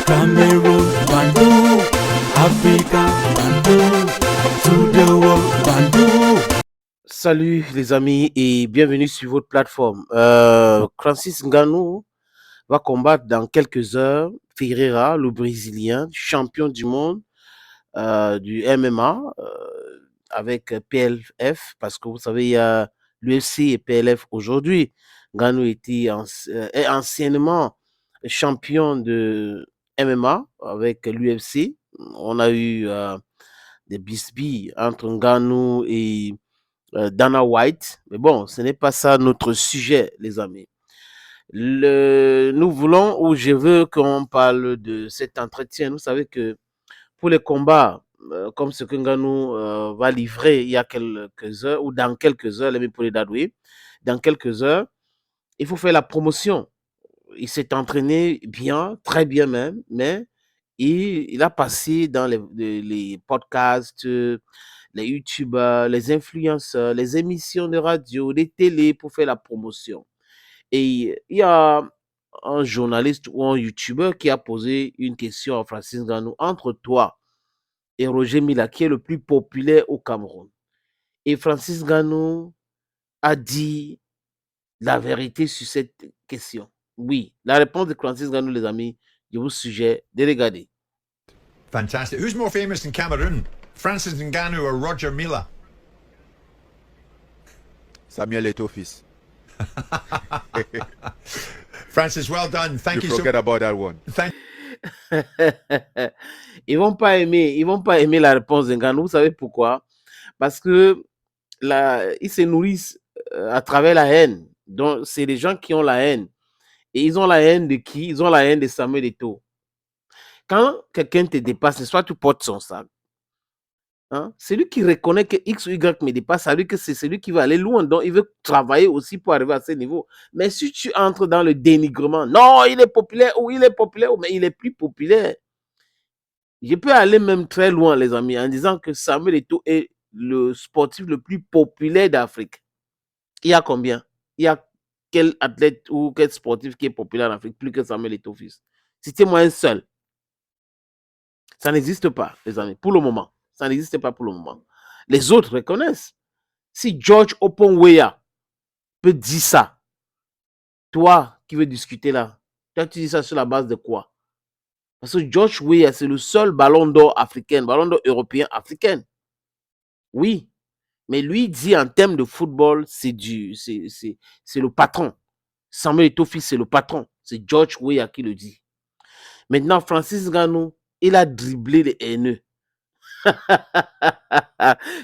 Cameroon, Bandung, Africa, Bandung, to the world, Bandung. Salut les amis et bienvenue sur votre plateforme. Francis Ngannou va combattre dans quelques heures Ferreira, le Brésilien, champion du monde du MMA avec PLF, parce que vous savez, il y a l'UFC et PLF aujourd'hui. Ngannou est anciennement champion de MMA avec l'UFC. On a eu des bisbilles entre Ngannou et Dana White. Mais bon, ce n'est pas ça notre sujet, les amis. Nous voulons, ou je veux qu'on parle de cet entretien. Vous savez que pour les combats, comme ce que Ngannou va livrer il y a quelques heures, ou dans quelques heures, pour les Dadoué, dans quelques heures, il faut faire la promotion. Il s'est entraîné bien, très bien même, mais il a passé dans les podcasts, les youtubeurs, les influenceurs, les émissions de radio, les télés pour faire la promotion. Et il y a un journaliste ou un youtubeur qui a posé une question à Francis Ngannou entre toi et Roger Mila, qui est le plus populaire au Cameroun. Et Francis Ngannou a dit la vérité sur cette question. Oui, la réponse de Francis Ngannou, les amis, je vous suggère de regarder. Fantastic. Who's more famous in Cameroon? Francis Ngannou or Roger Mila? Samuel Eto'o fils. Francis, well done. Thank you so Forget about that one. Thank Ils vont pas aimer la réponse de Ngannou. Vous savez pourquoi? Parce que ils se nourrissent à travers la haine. Donc, c'est les gens qui ont la haine. Et ils ont la haine de qui? Ils ont la haine de Samuel Eto'o. Quand quelqu'un te dépasse, soit tu portes son sac. Hein? Celui qui reconnaît que X ou Y me dépasse, ça veut dire que c'est celui qui va aller loin. Donc, il veut travailler aussi pour arriver à ce niveau. Mais si tu entres dans le dénigrement, non, il est populaire, ou il est populaire, mais il est plus populaire. Je peux aller même très loin, les amis, en disant que Samuel Eto'o est le sportif le plus populaire d'Afrique. Il y a combien? Il y a quel athlète ou quel sportif qui est populaire en Afrique plus que Samuel Eto'o fils? Citez-moi un seul. Ça n'existe pas, les amis, pour le moment. Ça n'existe pas pour le moment. Les autres reconnaissent. Si George Oponweya peut dire ça, toi qui veux discuter là, toi tu dis ça sur la base de quoi? Parce que George Weah, c'est le seul ballon d'or africain, ballon d'or européen africain. Oui, mais lui dit en termes de football, c'est le patron. Samuel Eto'o fils, c'est le patron. C'est George Weah qui le dit. Maintenant, Francis Ngannou, il a dribblé les haineux.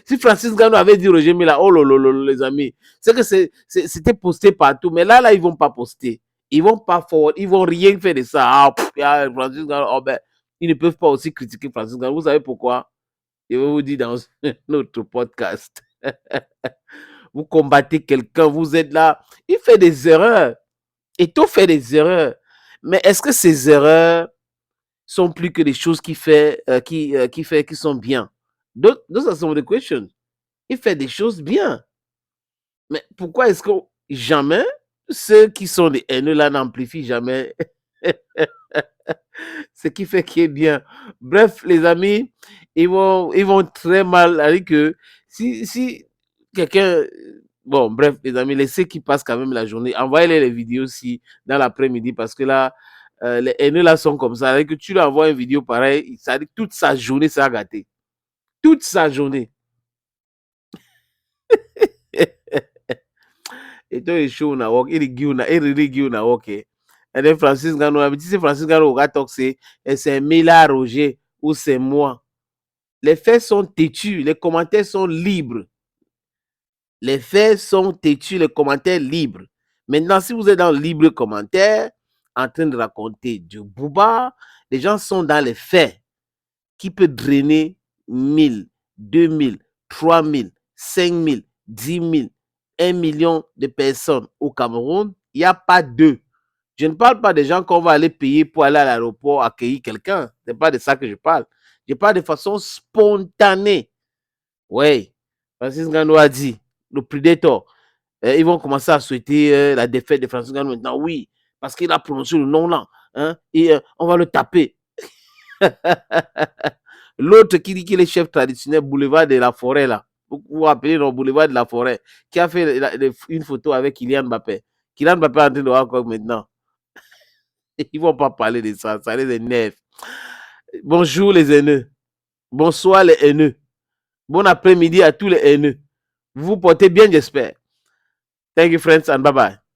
Si Francis Ngannou avait dit Roger Mila, oh lolo, les amis, c'est que c'était posté partout, mais là, ils vont pas poster. Ils vont pas forward, ils vont rien faire de ça. Ah, Francis Ngannou, oh, ben, ils ne peuvent pas aussi critiquer Francis Ngannou. Vous savez pourquoi? Je vais vous dire dans notre podcast. Vous combattez quelqu'un, vous êtes là, il fait des erreurs. Eto'o fait des erreurs. Mais est-ce que ces erreurs sont plus que des choses qui sont bien? Those are some of the questions. Il fait des choses bien. Mais pourquoi est-ce que jamais ceux qui sont des haineux là n'amplifient jamais ce qui fait qu'il est bien? Bref, les amis, ils vont très mal avec que si quelqu'un. Bon, bref, les amis, laissez qu'ils passent quand même la journée. Envoyez-les les vidéos aussi dans l'après-midi parce que là, les haineux là sont comme ça. Avec que tu lui envoies une vidéo pareille, ça dit que toute sa journée, ça a gâté. Toute sa journée. Et toi, il show na work, il really give na work. Et then Francis Ngannou, si Francis Ngannou va toxer, c'est Mila Roger ou c'est moi. Les faits sont têtus, les commentaires sont libres. Les faits sont têtus, les commentaires libres. Maintenant, si vous êtes dans le libre commentaire, en train de raconter du booba, les gens sont dans les faits. Qui peut drainer 1000, 2000, 3000, 5000, 10 000, 1 million de personnes au Cameroun? Il n'y a pas d'eux. Je ne parle pas des gens qu'on va aller payer pour aller à l'aéroport accueillir quelqu'un. Ce n'est pas de ça que je parle. Je parle de façon spontanée. Oui. Francis Ngannou a dit, le Predator, ils vont commencer à souhaiter la défaite de Francis Ngannou maintenant. Oui, parce qu'il a prononcé le nom là. Hein, et on va le taper. L'autre qui dit qu'il est chef traditionnel, boulevard de la Forêt, là. Vous vous rappelez, le boulevard de la Forêt, qui a fait une photo avec Kylian Mbappé. Kylian Mbappé est en train de voir encore maintenant. Ils ne vont pas parler de ça, ça les énerve. Bonjour les haineux. Bonsoir les haineux. Bon après-midi à tous les haineux. Vous vous portez bien, j'espère. Thank you, friends, and bye-bye.